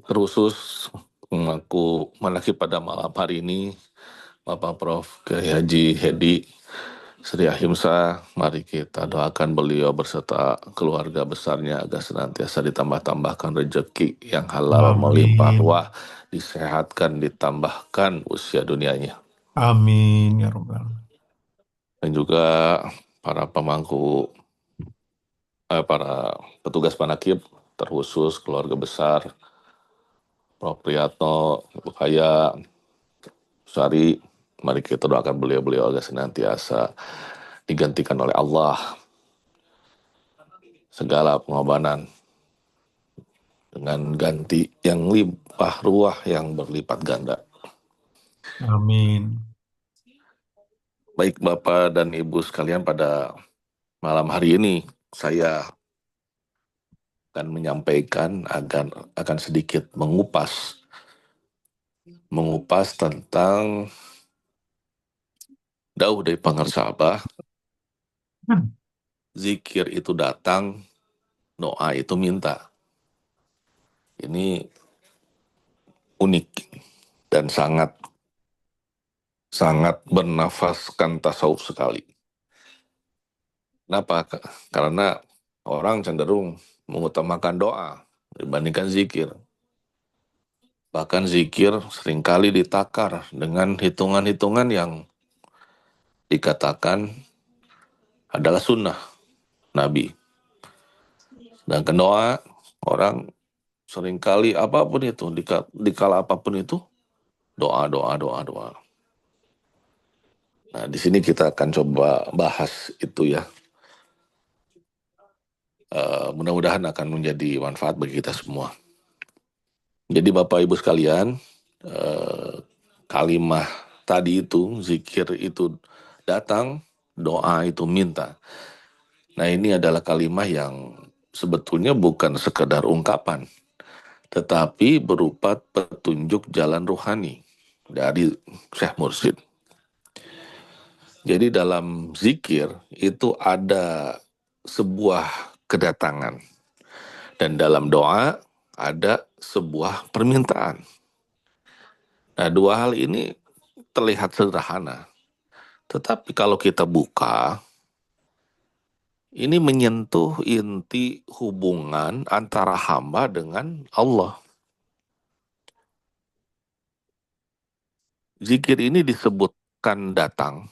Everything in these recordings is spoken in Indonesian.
Terkhusus aku menanti pada malam hari ini Bapak Prof. Kiai Haji Hedi Sri Ahimsa, mari kita doakan beliau beserta keluarga besarnya agar senantiasa ditambah-tambahkan rezeki yang halal melimpah Amin. ruah, disehatkan, ditambahkan usia dunianya. Amin ya Rabbal. Dan juga para pemangku, para petugas Panakib, terkhusus keluarga besar Prof. Priyatno, Ibu Kaya, Sari, mari kita doakan beliau-beliau agar senantiasa digantikan oleh Allah segala pengorbanan dengan ganti yang limpah ruah yang berlipat ganda. Amin. Baik Bapak dan Ibu sekalian, pada malam hari ini saya akan menyampaikan akan sedikit mengupas tentang dauh dari pangarsabah, zikir itu datang, doa itu minta. Ini unik dan sangat sangat bernafaskan tasawuf sekali. Kenapa? Karena orang cenderung mengutamakan doa dibandingkan zikir. Bahkan zikir seringkali ditakar dengan hitungan-hitungan yang dikatakan adalah sunnah Nabi. Dan doa, orang seringkali apapun itu, dikala apapun itu, doa, doa, doa, doa. Nah, di sini kita akan coba bahas itu ya. Mudah-mudahan akan menjadi manfaat bagi kita semua. Jadi Bapak Ibu sekalian, eh, kalimah tadi itu, zikir itu datang, doa itu minta. Nah, ini adalah kalimah yang sebetulnya bukan sekedar ungkapan, tetapi berupa petunjuk jalan ruhani dari Syekh Mursyid. Jadi dalam zikir itu ada sebuah kedatangan, dan dalam doa ada sebuah permintaan. Nah, dua hal ini terlihat sederhana, tetapi kalau kita buka, ini menyentuh inti hubungan antara hamba dengan Allah. Zikir ini disebutkan datang,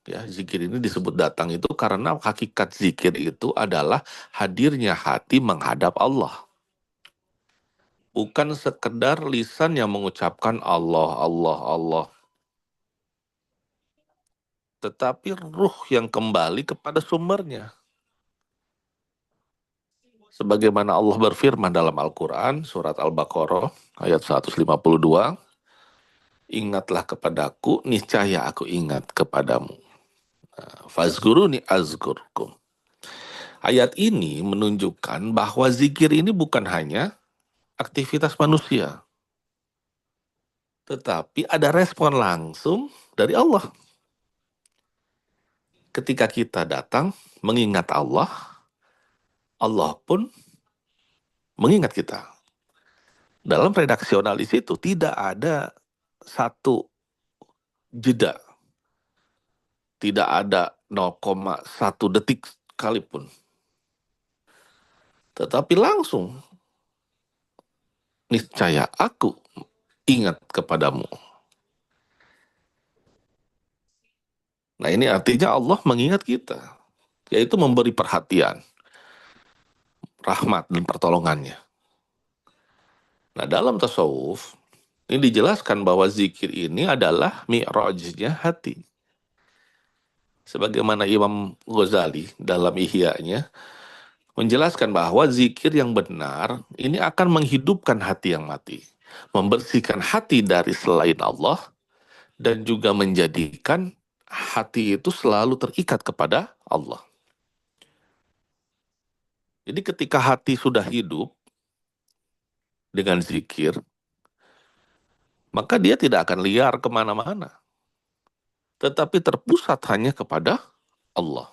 ya, zikir ini disebut datang itu karena hakikat zikir itu adalah hadirnya hati menghadap Allah. Bukan sekedar lisan yang mengucapkan Allah, Allah, Allah, tetapi ruh yang kembali kepada sumbernya. Sebagaimana Allah berfirman dalam Al-Quran, surat Al-Baqarah, ayat 152, ingatlah kepadaku, niscaya aku ingat kepadamu. Fazguruni azgurkum. Ayat ini menunjukkan bahwa zikir ini bukan hanya aktivitas manusia, tetapi ada respon langsung dari Allah. Ketika kita datang mengingat Allah, Allah pun mengingat kita. Dalam redaksionalis itu tidak ada satu jeda, tidak ada 0,1 detik sekalipun. Tetapi langsung, niscaya aku ingat kepadamu. Nah, ini artinya Allah mengingat kita, yaitu memberi perhatian, rahmat dan pertolongannya. Nah, dalam tasawuf ini dijelaskan bahwa zikir ini adalah mi'rajnya hati. Sebagaimana Imam Ghazali dalam Ihya-nya menjelaskan bahwa zikir yang benar ini akan menghidupkan hati yang mati, membersihkan hati dari selain Allah, dan juga menjadikan hati itu selalu terikat kepada Allah. Jadi ketika hati sudah hidup dengan zikir, maka dia tidak akan liar kemana-mana, tetapi terpusat hanya kepada Allah.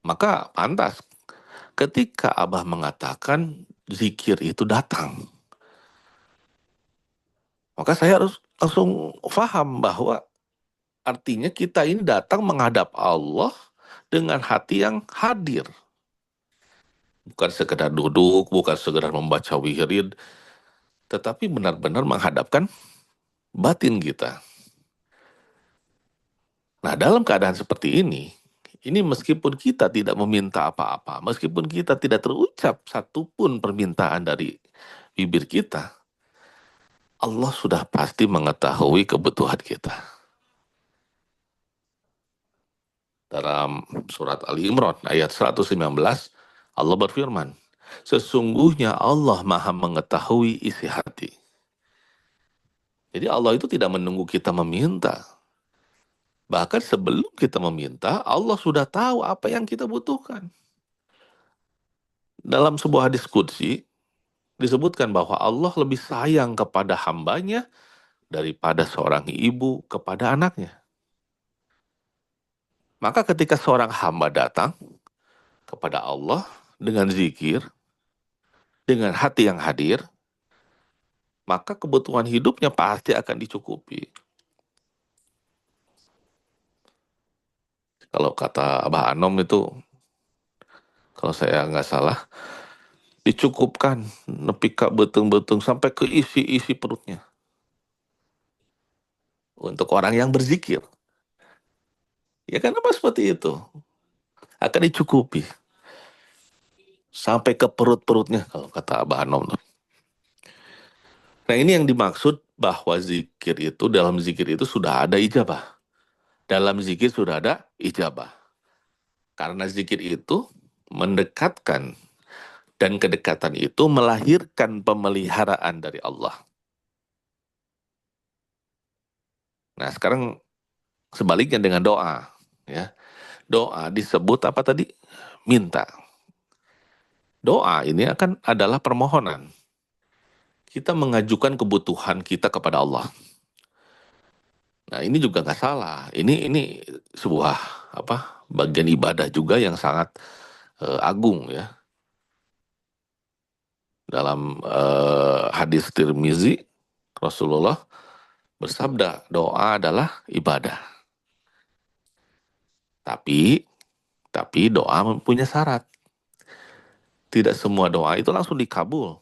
Maka pantas ketika Abah mengatakan zikir itu datang. Maka saya harus langsung paham bahwa artinya kita ini datang menghadap Allah dengan hati yang hadir. Bukan sekedar duduk, bukan sekedar membaca wirid, tetapi benar-benar menghadapkan batin kita. Nah, dalam keadaan seperti ini meskipun kita tidak meminta apa-apa, meskipun kita tidak terucap satupun permintaan dari bibir kita, Allah sudah pasti mengetahui kebutuhan kita. Dalam surat Ali Imran ayat 119, Allah berfirman, sesungguhnya Allah maha mengetahui isi hati. Jadi Allah itu tidak menunggu kita meminta. Bahkan sebelum kita meminta, Allah sudah tahu apa yang kita butuhkan. Dalam sebuah hadis qudsi, disebutkan bahwa Allah lebih sayang kepada hambanya daripada seorang ibu kepada anaknya. Maka ketika seorang hamba datang kepada Allah dengan zikir, dengan hati yang hadir, maka kebutuhan hidupnya pasti akan dicukupi. Kalau kata Abah Anom itu, kalau saya nggak salah, dicukupkan nepi ka betung-betung sampai ke isi-isi perutnya. Untuk orang yang berzikir. Ya kenapa seperti itu? Akan dicukupi. Sampai ke perut-perutnya, kalau kata Abah Anom. Nah ini yang dimaksud bahwa zikir itu, dalam zikir itu sudah ada ijabah. Dalam zikir sudah ada ijabah. Karena zikir itu mendekatkan, dan kedekatan itu melahirkan pemeliharaan dari Allah. Nah sekarang sebaliknya dengan doa. Ya, doa disebut apa tadi? Minta. Doa ini akan adalah permohonan. Kita mengajukan kebutuhan kita kepada Allah. Nah ini juga nggak salah. Ini sebuah apa bagian ibadah juga yang sangat agung ya. Dalam hadis Tirmizi, Rasulullah bersabda doa adalah ibadah. Tapi doa mempunyai syarat. Tidak semua doa itu langsung dikabul.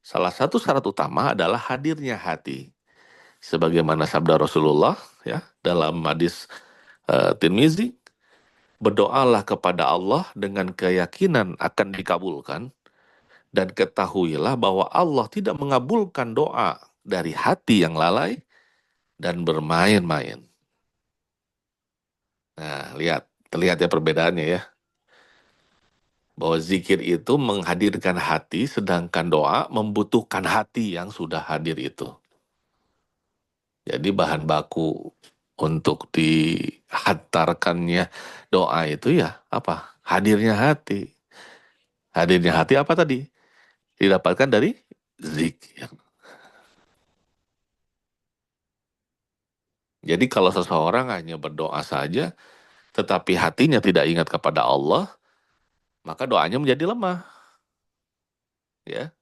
Salah satu syarat utama adalah hadirnya hati. Sebagaimana sabda Rasulullah ya dalam hadis Tirmizi, berdoalah kepada Allah dengan keyakinan akan dikabulkan, dan ketahuilah bahwa Allah tidak mengabulkan doa dari hati yang lalai dan bermain-main. Nah, terlihat ya perbedaannya ya. Bahwa zikir itu menghadirkan hati, sedangkan doa membutuhkan hati yang sudah hadir itu. Jadi bahan baku untuk dihantarkannya doa itu ya apa? Hadirnya hati. Hadirnya hati apa tadi? Didapatkan dari zikir. Jadi kalau seseorang hanya berdoa saja, tetapi hatinya tidak ingat kepada Allah, maka doanya menjadi lemah. Ya,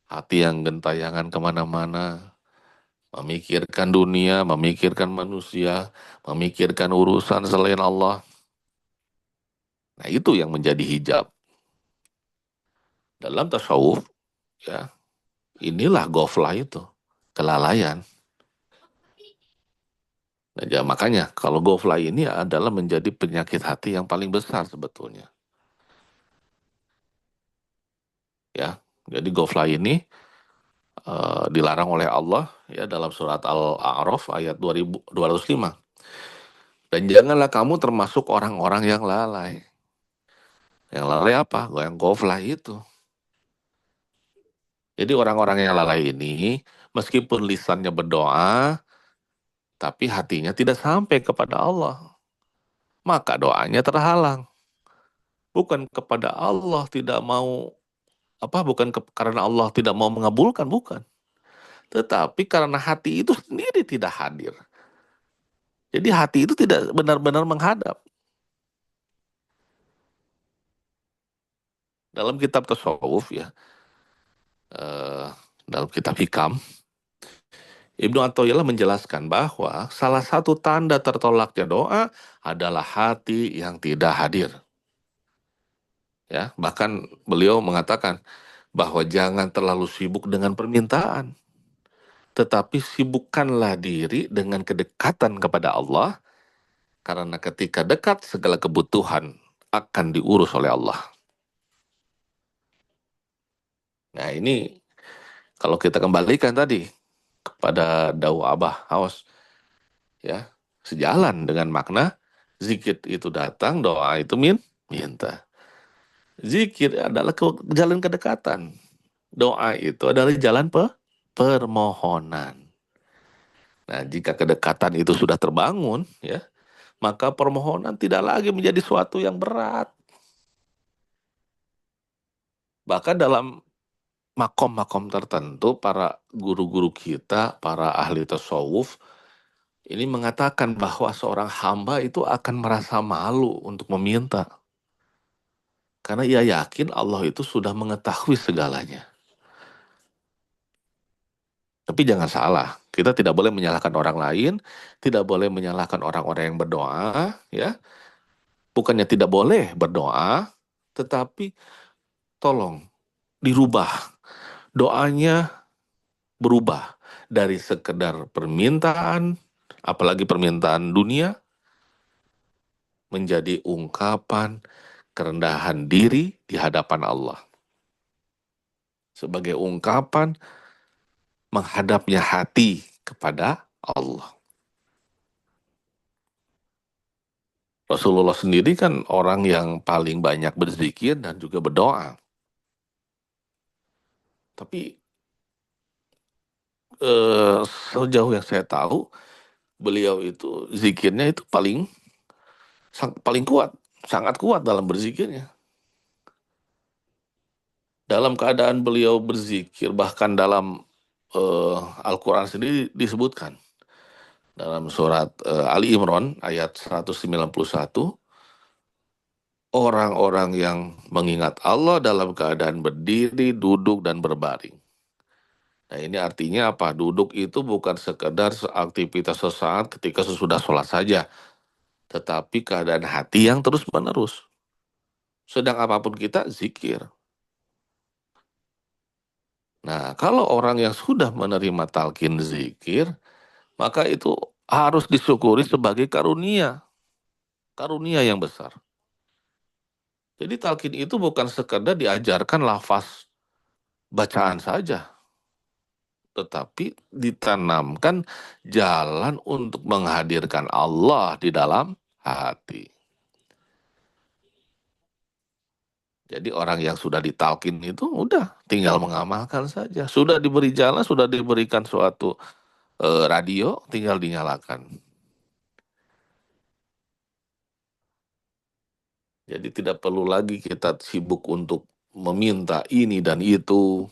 hati yang gentayangan kemana-mana, memikirkan dunia, memikirkan manusia, memikirkan urusan selain Allah. Nah itu yang menjadi hijab. Dalam tasawuf, ya inilah goflah itu, kelalaian. Nah, ya, makanya kalau goflah ini adalah menjadi penyakit hati yang paling besar sebetulnya. Ya, jadi goflah ini dilarang oleh Allah ya dalam surat Al-A'raf ayat 2205. Dan janganlah kamu termasuk orang-orang yang lalai. Yang lalai apa? Yang goflah itu. Jadi orang-orang yang lalai ini, meskipun lisannya berdoa, tapi hatinya tidak sampai kepada Allah. Maka doanya terhalang. Bukan kepada Allah tidak mau, bukan karena Allah tidak mau mengabulkan, bukan. Tetapi karena hati itu sendiri tidak hadir. Jadi hati itu tidak benar-benar menghadap. Dalam kitab tasawuf ya, dalam kitab Hikam, Ibnu Athaillah menjelaskan bahwa salah satu tanda tertolaknya doa adalah hati yang tidak hadir. Ya, bahkan beliau mengatakan bahwa jangan terlalu sibuk dengan permintaan, tetapi sibukkanlah diri dengan kedekatan kepada Allah, karena ketika dekat segala kebutuhan akan diurus oleh Allah. Nah ini kalau kita kembalikan tadi kepada Dawu Abah Awas, ya sejalan dengan makna zikir itu datang, doa itu minta. Zikir adalah jalan kedekatan, doa itu adalah jalan permohonan. Nah, jika kedekatan itu sudah terbangun, ya, maka permohonan tidak lagi menjadi suatu yang berat. Bahkan dalam makom-makom tertentu, para guru-guru kita, para ahli tasawuf, ini mengatakan bahwa seorang hamba itu akan merasa malu untuk meminta. Karena ia yakin Allah itu sudah mengetahui segalanya. Tapi jangan salah, kita tidak boleh menyalahkan orang lain, tidak boleh menyalahkan orang-orang yang berdoa, ya. Bukannya tidak boleh berdoa, tetapi tolong dirubah. Doanya berubah dari sekedar permintaan, apalagi permintaan dunia, menjadi ungkapan kerendahan diri di hadapan Allah. Sebagai ungkapan menghadapnya hati kepada Allah. Rasulullah sendiri kan orang yang paling banyak berzikir dan juga berdoa. Tapi eh, sejauh yang saya tahu, beliau itu zikirnya itu paling kuat, sangat kuat dalam berzikirnya. Dalam keadaan beliau berzikir, bahkan dalam Al-Quran sendiri disebutkan dalam surat Ali Imran ayat 191, orang-orang yang mengingat Allah dalam keadaan berdiri, duduk, dan berbaring. Nah ini artinya apa? Duduk itu bukan sekedar aktivitas sesaat ketika sesudah sholat saja, tetapi keadaan hati yang terus-menerus. Sedang apapun kita zikir. Nah, kalau orang yang sudah menerima talqin zikir, maka itu harus disyukuri sebagai karunia, karunia yang besar. Jadi talqin itu bukan sekedar diajarkan lafaz bacaan saja, tetapi ditanamkan jalan untuk menghadirkan Allah di dalam hati. Jadi orang yang sudah ditalkin itu udah tinggal mengamalkan saja. Sudah diberi jalan, sudah diberikan suatu radio, tinggal dinyalakan. Jadi tidak perlu lagi kita sibuk untuk meminta ini dan itu,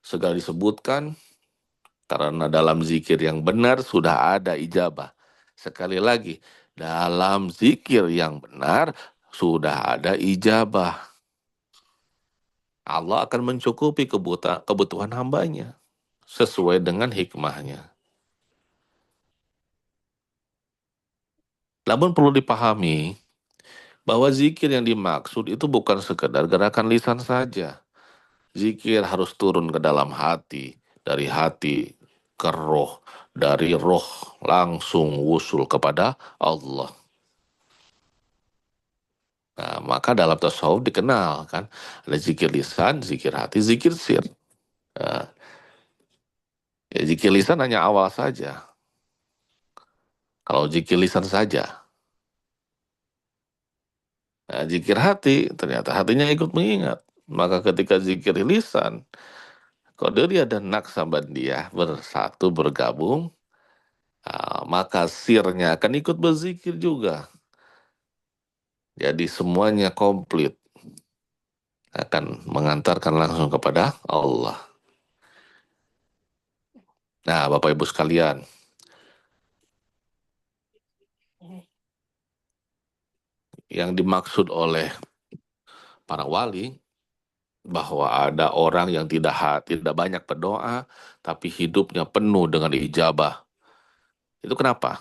segala disebutkan, karena dalam zikir yang benar sudah ada ijabah. Sekali lagi, dalam zikir yang benar sudah ada ijabah. Allah akan mencukupi kebutuhan hambanya sesuai dengan hikmahnya. Namun perlu dipahami bahwa zikir yang dimaksud itu bukan sekedar gerakan lisan saja. Zikir harus turun ke dalam hati, dari hati ke roh, dari roh langsung wusul kepada Allah. Nah, maka dalam tasawuf dikenal kan, ada zikir lisan, zikir hati, zikir sir. Nah, ya, zikir lisan hanya awal saja. Kalau zikir lisan saja, nah, zikir hati ternyata hatinya ikut mengingat. Maka ketika zikir lisan, Qadariyah dan Naksabandiyah bersatu bergabung, maka sirnya akan ikut berzikir juga. Jadi semuanya komplit, akan mengantarkan langsung kepada Allah. Nah, Bapak Ibu sekalian, yang dimaksud oleh para wali bahwa ada orang yang tidak banyak berdoa, tapi hidupnya penuh dengan ijabah. Itu kenapa?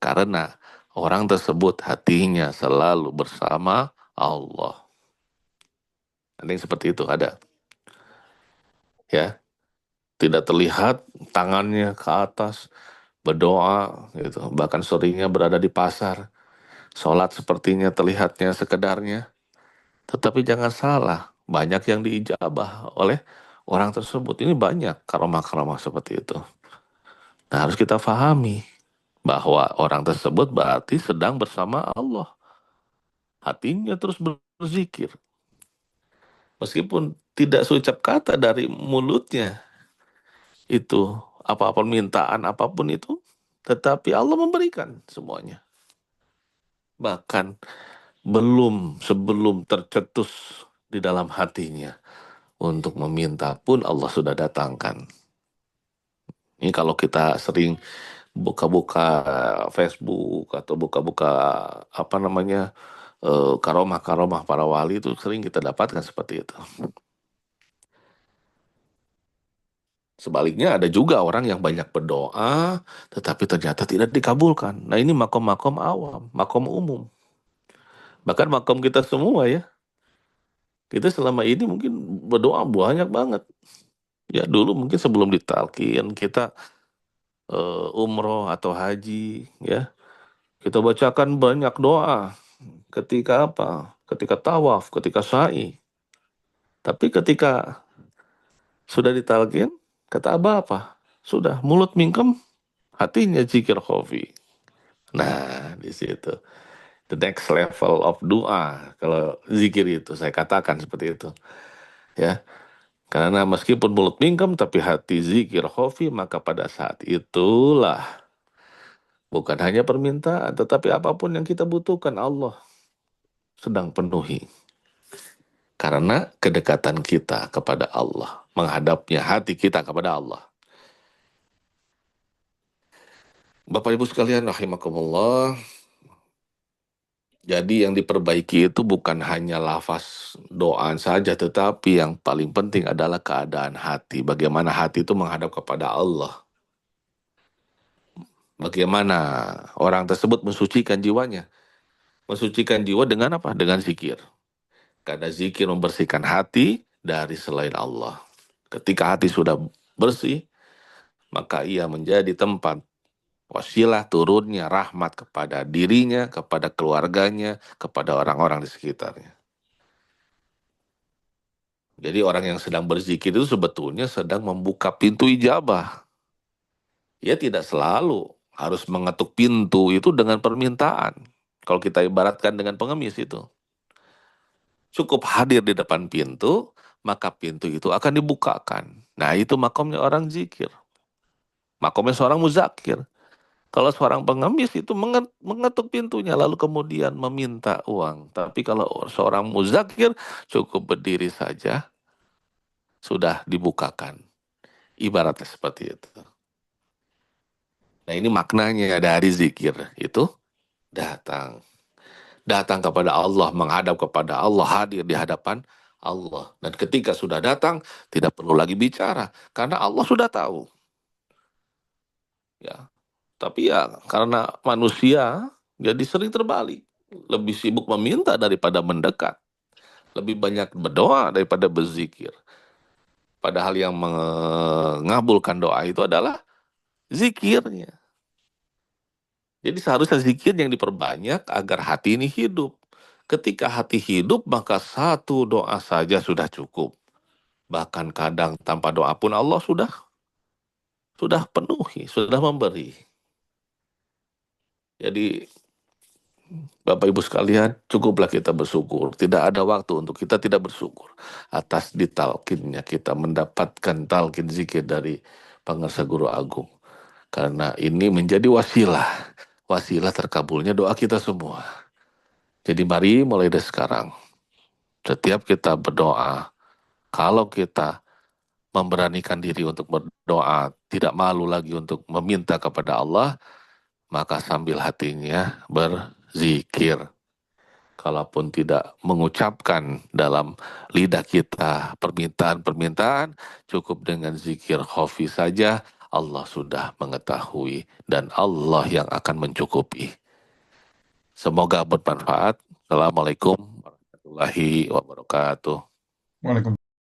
Karena orang tersebut hatinya selalu bersama Allah. Ada yang seperti itu, ada. Ya, tidak terlihat tangannya ke atas, berdoa, gitu. Bahkan seringnya berada di pasar. Sholat sepertinya terlihatnya sekedarnya. Tetapi jangan salah, banyak yang diijabah oleh orang tersebut. Ini banyak karomah-karomah seperti itu. Nah, harus kita fahami bahwa orang tersebut berarti sedang bersama Allah. Hatinya terus berzikir. Meskipun tidak seucap kata dari mulutnya, itu apa permintaan apapun itu, tetapi Allah memberikan semuanya. Bahkan sebelum tercetus di dalam hatinya untuk meminta pun Allah sudah datangkan. Ini kalau kita sering buka-buka Facebook atau buka-buka apa namanya karomah-karomah para wali, itu sering kita dapatkan seperti itu. Sebaliknya ada juga orang yang banyak berdoa tetapi ternyata tidak dikabulkan. Nah, ini makom-makom awam, makom umum. Bahkan makom kita semua ya. Kita selama ini mungkin berdoa banyak banget. Ya dulu mungkin sebelum ditalkin kita umroh atau haji ya. Kita bacakan banyak doa ketika apa? Ketika tawaf, ketika sa'i. Tapi ketika sudah ditalkin, kata Abah apa? Sudah mulut mingkem, hatinya zikir khafi. Nah, di situ. The next level of doa. Kalau zikir itu, saya katakan seperti itu. Ya, karena meskipun mulut mingkem, tapi hati zikir khafi, maka pada saat itulah bukan hanya permintaan, tetapi apapun yang kita butuhkan Allah sedang penuhi. Karena kedekatan kita kepada Allah, menghadapnya hati kita kepada Allah. Bapak Ibu sekalian rahimakumullah, jadi yang diperbaiki itu bukan hanya lafaz doa saja, tetapi yang paling penting adalah keadaan hati. Bagaimana hati itu menghadap kepada Allah. Bagaimana orang tersebut mensucikan jiwanya. Mensucikan jiwa dengan apa? Dengan zikir. Karena zikir membersihkan hati dari selain Allah. Ketika hati sudah bersih, maka ia menjadi tempat wasilah turunnya rahmat kepada dirinya, kepada keluarganya, kepada orang-orang di sekitarnya. Jadi orang yang sedang berzikir itu sebetulnya sedang membuka pintu ijabah. Ia tidak selalu harus mengetuk pintu itu dengan permintaan. Kalau kita ibaratkan dengan pengemis itu. Cukup hadir di depan pintu, maka pintu itu akan dibukakan. Nah, itu makomnya orang zikir. Makomnya seorang muzakir. Kalau seorang pengemis itu mengetuk pintunya lalu kemudian meminta uang. Tapi kalau seorang muzakir cukup berdiri saja sudah dibukakan. Ibaratnya seperti itu. Nah, ini maknanya dari zikir itu datang. Datang kepada Allah, menghadap kepada Allah, hadir di hadapan Allah. Dan ketika sudah datang, tidak perlu lagi bicara. Karena Allah sudah tahu. Ya. Tapi ya karena manusia jadi sering terbalik. Lebih sibuk meminta daripada mendekat. Lebih banyak berdoa daripada berzikir. Padahal yang mengabulkan doa itu adalah zikirnya. Jadi seharusnya zikir yang diperbanyak agar hati ini hidup. Ketika hati hidup, maka satu doa saja sudah cukup. Bahkan kadang tanpa doa pun Allah sudah penuhi, sudah memberi. Jadi Bapak Ibu sekalian, cukuplah kita bersyukur. Tidak ada waktu untuk kita tidak bersyukur atas ditalkinnya kita mendapatkan talkin zikir dari Pangarsa Guru Agung. Karena ini menjadi wasilah terkabulnya doa kita semua. Jadi mari mulai dari sekarang, setiap kita berdoa, kalau kita memberanikan diri untuk berdoa, tidak malu lagi untuk meminta kepada Allah, maka sambil hatinya berzikir. kalaupun tidak mengucapkan dalam lidah kita permintaan-permintaan, cukup dengan zikir khafi saja, Allah sudah mengetahui dan Allah yang akan mencukupi. Semoga bermanfaat. Assalamualaikum warahmatullahi wabarakatuh. Waalaikumsalam.